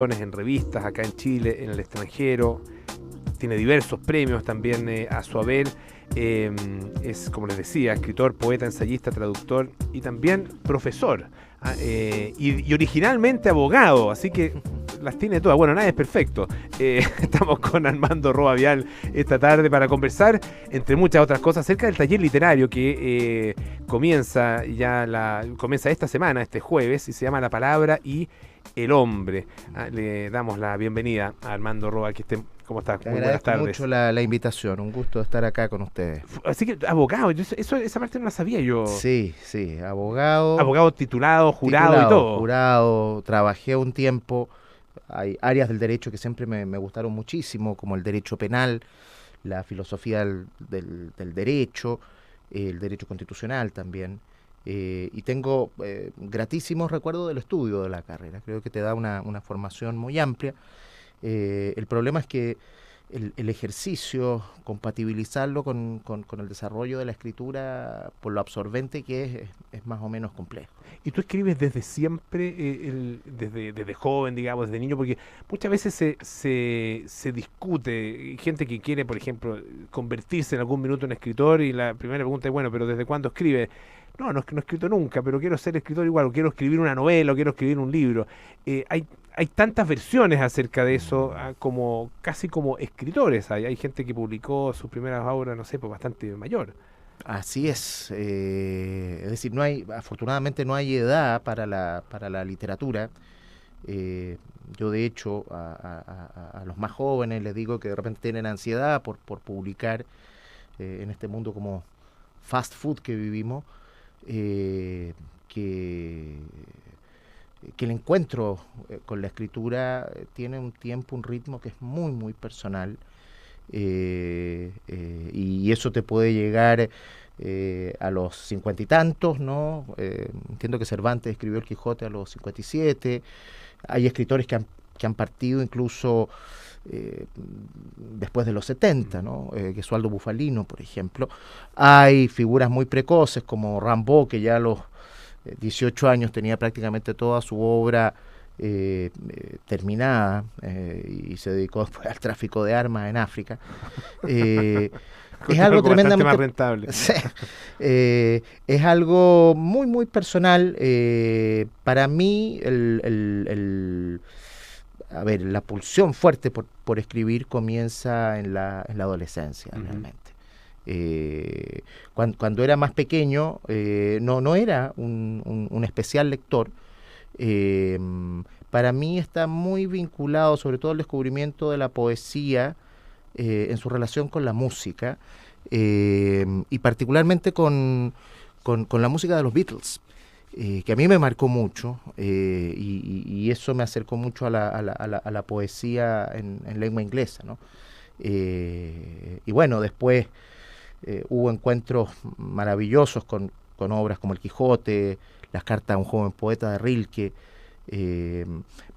en revistas acá en Chile, en el extranjero. Tiene diversos premios también a su haber. Es, como les decía, escritor, poeta, ensayista, traductor y también profesor. Y originalmente abogado, así que las tiene todas. Bueno, nadie es perfecto. Estamos con Armando Roa Vial esta tarde para conversar, entre muchas otras cosas, acerca del taller literario que comienza esta semana, este jueves, y se llama La Palabra y el Hombre. Le damos la bienvenida a Armando Roa, ¿cómo estás? Te Muy buenas agradezco tardes. mucho la invitación, un gusto estar acá con ustedes. Así que, abogado, esa parte no la sabía yo. Sí, sí, abogado, Abogado titulado, jurado y titulado, todo. jurado, trabajé un tiempo, hay áreas del derecho que siempre me gustaron muchísimo, como el derecho penal, la filosofía del derecho, el derecho constitucional también. Y tengo gratísimos recuerdos del estudio de la carrera, creo que te da una formación muy amplia. El problema es que el ejercicio, compatibilizarlo con el desarrollo de la escritura, por lo absorbente que es más o menos complejo. Y tú escribes desde siempre, desde joven, digamos, desde niño, porque muchas veces se discute, gente que quiere, por ejemplo, convertirse en algún minuto en escritor, y la primera pregunta es, bueno, pero ¿desde cuándo escribe? No he escrito nunca, pero quiero ser escritor igual, o quiero escribir una novela, o quiero escribir un libro. Hay tantas versiones acerca de eso, como casi como escritores. Hay gente que publicó sus primeras obras, no sé, pues bastante mayor. Así es decir, afortunadamente no hay edad para la literatura. Eh, yo de hecho a los más jóvenes les digo que de repente tienen ansiedad por publicar en este mundo como fast food que vivimos, eh, que, que el encuentro con la escritura tiene un tiempo, un ritmo que es muy, muy personal. Y eso te puede llegar a los 50 y tantos, ¿no? Entiendo que Cervantes escribió El Quijote a los 57. Hay escritores que han partido incluso después de los 70, ¿no? Gesualdo Bufalino, por ejemplo. Hay figuras muy precoces como Rimbaud, que ya a los 18 años tenía prácticamente toda su obra terminada, y se dedicó después al tráfico de armas en África. Eh, es algo Bastante más tremendamente... rentable. Sí, es algo muy, muy personal. Para mí, a ver, la pulsión fuerte por escribir comienza en la adolescencia, realmente. Cuando era más pequeño, no era un especial lector. eh, para mí está muy vinculado, sobre todo el descubrimiento de la poesía en su relación con la música, y particularmente con la música de los Beatles, que a mí me marcó mucho, y eso me acercó mucho a la poesía en lengua inglesa, ¿no? Y bueno, después hubo encuentros maravillosos con obras como El Quijote, Las cartas a un joven poeta de Rilke. Eh,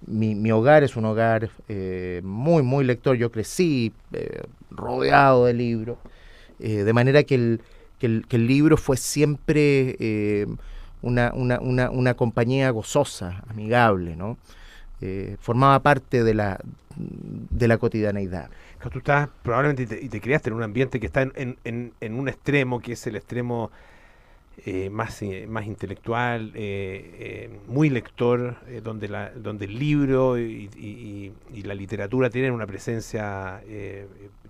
mi hogar es un hogar muy, muy lector. Yo crecí rodeado de libros, de manera que el libro fue siempre una compañía gozosa, amigable, ¿no? Formaba parte de la cotidianeidad. Tú estás probablemente y te criaste en un ambiente que está en un extremo, que es el extremo más intelectual, muy lector, donde el libro y la literatura tienen una presencia,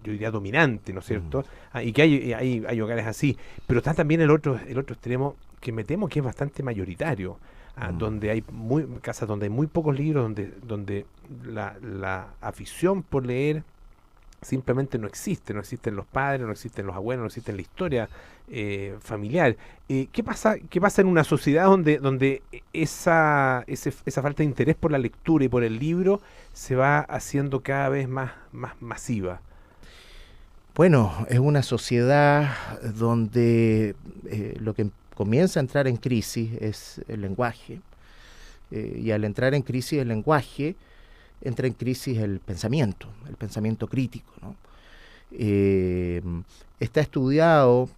yo diría, dominante, ¿no es cierto? Y que hay hogares así. Pero está también el otro extremo, que me temo que es bastante mayoritario, donde hay casas donde hay muy pocos libros, donde la afición por leer simplemente no existen los padres, no existen los abuelos, no existe la historia familiar. ¿Qué pasa en una sociedad donde esa falta de interés por la lectura y por el libro se va haciendo cada vez más masiva? Bueno, es una sociedad donde lo que comienza a entrar en crisis es el lenguaje, y al entrar en crisis el lenguaje, entra en crisis el pensamiento crítico, ¿no? Eh, Está estudiado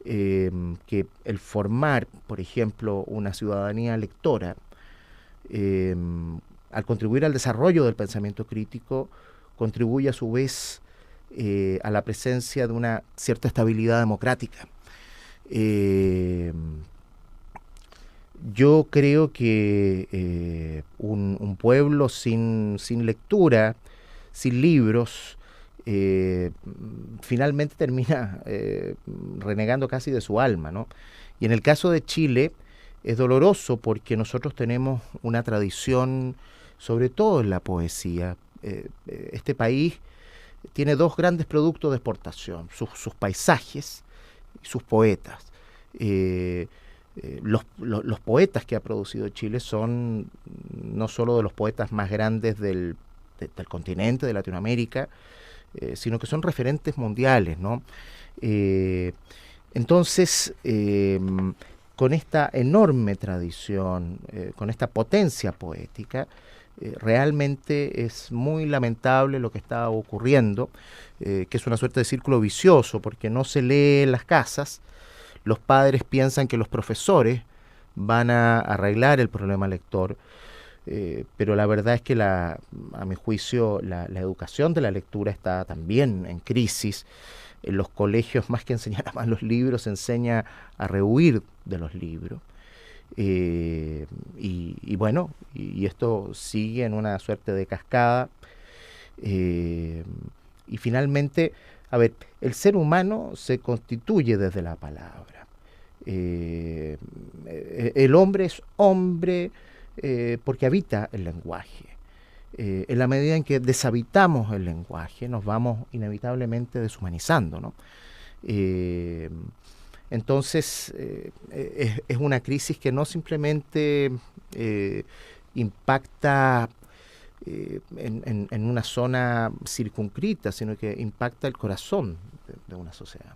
que el formar, por ejemplo, una ciudadanía lectora, eh, al contribuir al desarrollo del pensamiento crítico, contribuye a su vez a la presencia de una cierta estabilidad democrática. Yo creo que un pueblo sin lectura, sin libros, finalmente termina renegando casi de su alma, ¿no? Y en el caso de Chile es doloroso porque nosotros tenemos una tradición, sobre todo en la poesía. Este país tiene dos grandes productos de exportación, sus paisajes y sus poetas. Los poetas que ha producido Chile son no solo de los poetas más grandes del continente, de Latinoamérica, sino que son referentes mundiales, ¿no? Entonces, con esta enorme tradición, con esta potencia poética, realmente es muy lamentable lo que está ocurriendo, que es una suerte de círculo vicioso, porque no se lee en las casas. Los padres piensan que los profesores van a arreglar el problema lector, pero la verdad es que a mi juicio la educación de la lectura está también en crisis. En los colegios, más que enseñar a más los libros, se enseña a rehuir de los libros. Y bueno, y esto sigue en una suerte de cascada. Y finalmente, a ver, el ser humano se constituye desde la palabra. El hombre es hombre porque habita el lenguaje. En la medida en que deshabitamos el lenguaje, nos vamos inevitablemente deshumanizando, ¿no? Entonces, es una crisis que no simplemente impacta en una zona circunscrita, sino que impacta el corazón de una sociedad.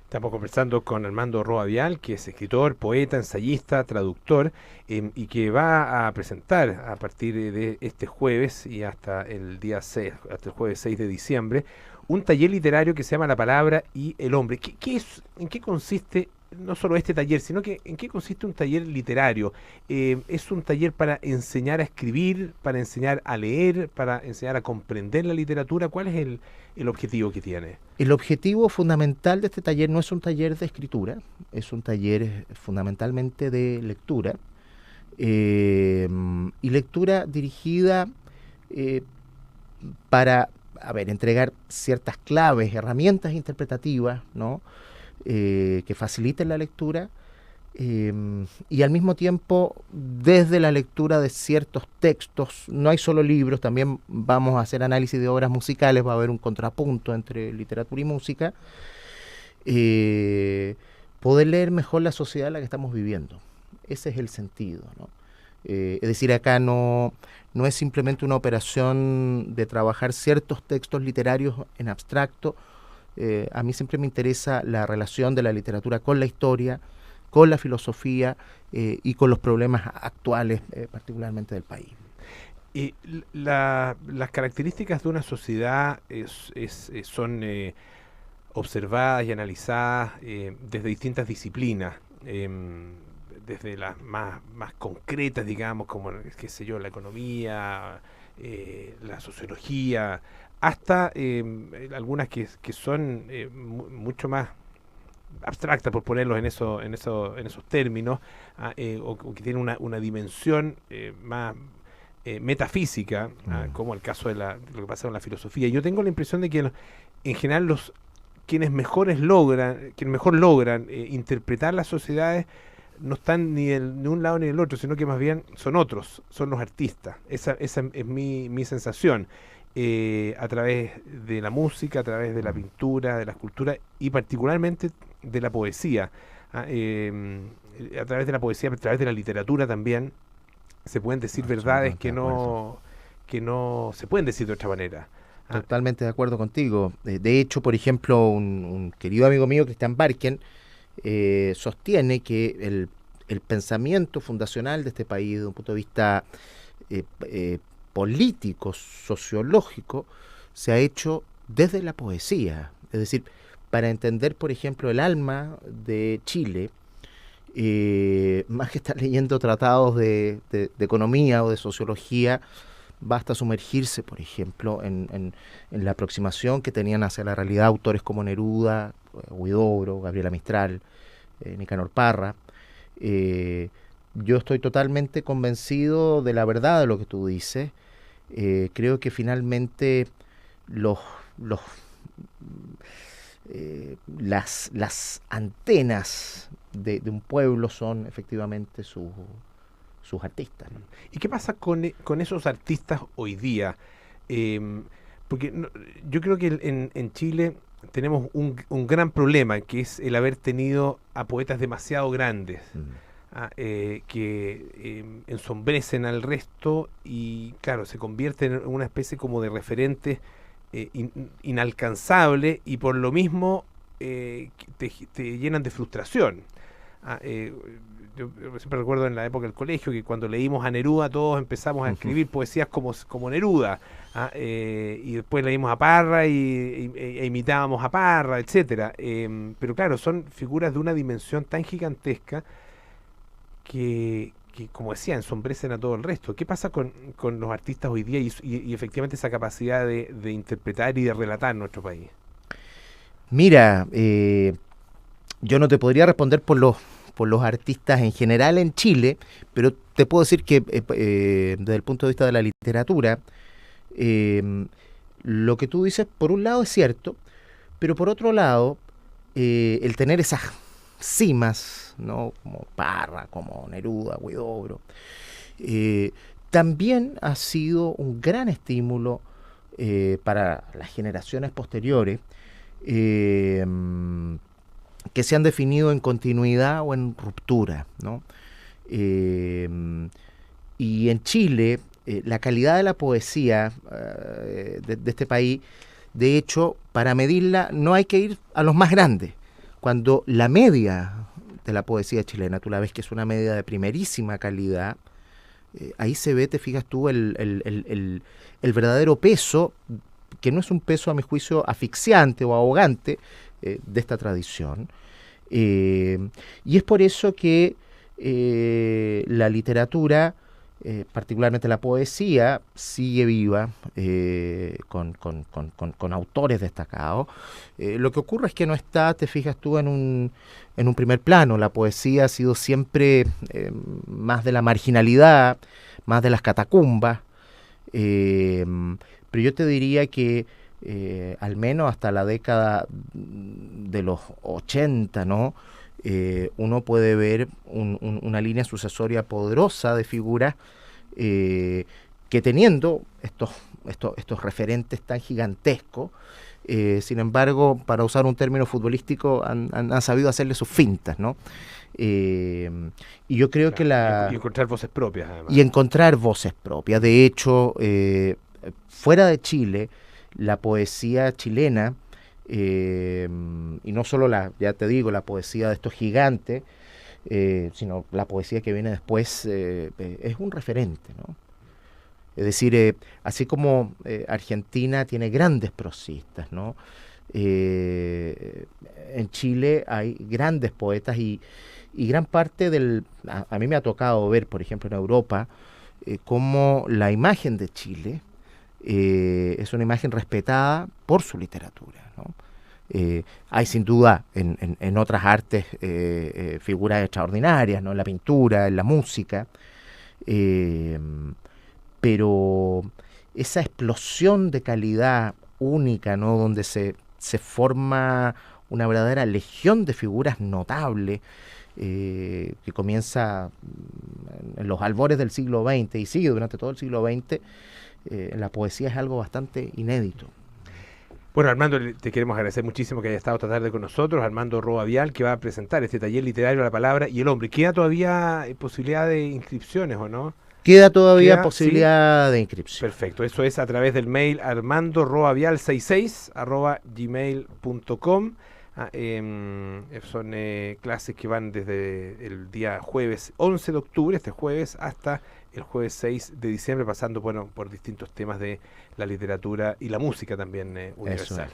Estamos conversando con Armando Roa Vial, que es escritor, poeta, ensayista, traductor, y que va a presentar a partir de este jueves y hasta el día 6, hasta el jueves 6 de diciembre, un taller literario que se llama La Palabra y el Hombre. ¿En qué consiste no solo este taller, sino que en qué consiste un taller literario? ¿Es un taller para enseñar a escribir, para enseñar a leer, para enseñar a comprender la literatura? ¿Cuál es el objetivo que tiene? El objetivo fundamental de este taller no es un taller de escritura, es un taller fundamentalmente de lectura, y lectura dirigida para entregar ciertas claves, herramientas interpretativas, ¿no? Que faciliten la lectura, y al mismo tiempo, desde la lectura de ciertos textos, no hay solo libros, también vamos a hacer análisis de obras musicales, va a haber un contrapunto entre literatura y música, poder leer mejor la sociedad en la que estamos viviendo. Ese es el sentido, ¿no? Es decir, acá no es simplemente una operación de trabajar ciertos textos literarios en abstracto. A mí siempre me interesa la relación de la literatura con la historia, con la filosofía y con los problemas actuales, particularmente del país. Y las características de una sociedad son observadas y analizadas desde distintas disciplinas, desde las más concretas, digamos, como, qué sé yo, la economía, la sociología, hasta algunas que son mucho más abstractas, por ponerlos en esos términos, o que tienen una dimensión más metafísica, como el caso de lo que pasa con la filosofía. Yo tengo la impresión de que en general quienes mejor logran interpretar las sociedades no están ni de un lado ni del otro, sino que más bien son otros, son los artistas. Esa es mi sensación. A través de la música, a través de la pintura, de la escultura y particularmente de la poesía. A través de la poesía, a través de la literatura también se pueden decir verdades que no se pueden decir de otra manera. Totalmente de acuerdo contigo. De hecho, por ejemplo, un querido amigo mío, Cristian Barken, sostiene que el pensamiento fundacional de este país, desde un punto de vista político, sociológico, se ha hecho desde la poesía. Es decir, para entender, por ejemplo, el alma de Chile, más que estar leyendo tratados de economía o de sociología, basta sumergirse, por ejemplo, en la aproximación que tenían hacia la realidad autores como Neruda, Huidobro, Gabriela Mistral, Nicanor Parra. Yo estoy totalmente convencido de la verdad de lo que tú dices. Creo que finalmente las antenas de un pueblo son efectivamente sus artistas, ¿no? ¿Y qué pasa con esos artistas hoy día? Porque yo creo que en Chile tenemos un gran problema, que es el haber tenido a poetas demasiado grandes, que ensombrecen al resto y, claro, se convierten en una especie como de referentes inalcanzable, y por lo mismo te llenan de frustración. Yo siempre recuerdo en la época del colegio que cuando leímos a Neruda todos empezamos a escribir poesías como Neruda, y después leímos a Parra e imitábamos a Parra, etcétera. Pero claro, son figuras de una dimensión tan gigantesca que como decía, ensombrecen a todo el resto. ¿Qué pasa con los artistas hoy día y efectivamente esa capacidad de interpretar y de relatar en nuestro país? Mira, yo no te podría responder por los artistas en general en Chile, pero te puedo decir que desde el punto de vista de la literatura, lo que tú dices por un lado es cierto, pero por otro lado, el tener esas cimas, ¿no? Como Parra, como Neruda, Huidobro, también ha sido un gran estímulo para las generaciones posteriores, que se han definido en continuidad o en ruptura, ¿no? Y en Chile, la calidad de la poesía de este país, de hecho, para medirla no hay que ir a los más grandes. Cuando la media de la poesía chilena, tú la ves que es una media de primerísima calidad, ahí se ve, te fijas tú, el verdadero peso, que no es un peso a mi juicio asfixiante o ahogante, de esta tradición. Y es por eso que la literatura, particularmente la poesía, sigue viva, con autores destacados. Lo que ocurre es que no está, te fijas tú, en un primer plano. La poesía ha sido siempre más de la marginalidad, más de las catacumbas, pero yo te diría que al menos hasta la década de los 80, ¿no? Uno puede ver una línea sucesoria poderosa de figuras que, teniendo estos referentes tan gigantescos, sin embargo, para usar un término futbolístico, han sabido hacerle sus fintas, ¿no? Y yo creo que y encontrar voces propias, además. Y encontrar voces propias. De hecho, fuera de Chile, la poesía chilena, y no solo ya te digo, la poesía de estos gigantes, sino la poesía que viene después, es un referente, ¿no? Es decir, así como Argentina tiene grandes prosistas, ¿no? En Chile hay grandes poetas y gran parte a mí me ha tocado ver, por ejemplo, en Europa, cómo la imagen de Chile es una imagen respetada por su literatura, ¿no? Hay sin duda en otras artes figuras extraordinarias, ¿no? En la pintura, en la música, pero esa explosión de calidad única, ¿no? Donde se forma una verdadera legión de figuras notables, que comienza en los albores del siglo XX y sigue durante todo el siglo XX, la poesía es algo bastante inédito. Bueno, Armando, te queremos agradecer muchísimo que haya estado esta tarde con nosotros. Armando Roa Vial, que va a presentar este taller literario La Palabra y el Hombre. ¿Queda todavía posibilidad de inscripciones o no? Queda todavía posibilidad de inscripción. Perfecto, eso es a través del mail armandoroavial66@gmail.com. Son clases que van desde el día jueves 11 de octubre, este jueves, hasta el jueves 6 de diciembre, pasando por distintos temas de la literatura y la música también universal.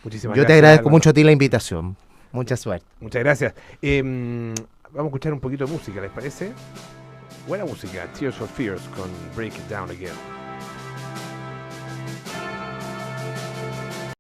Muchísimas gracias. Yo te agradezco mucho a ti la invitación. Mucha suerte. Muchas gracias. Vamos a escuchar un poquito de música, ¿les parece? Buena música, Tears for Fears con Break It Down Again.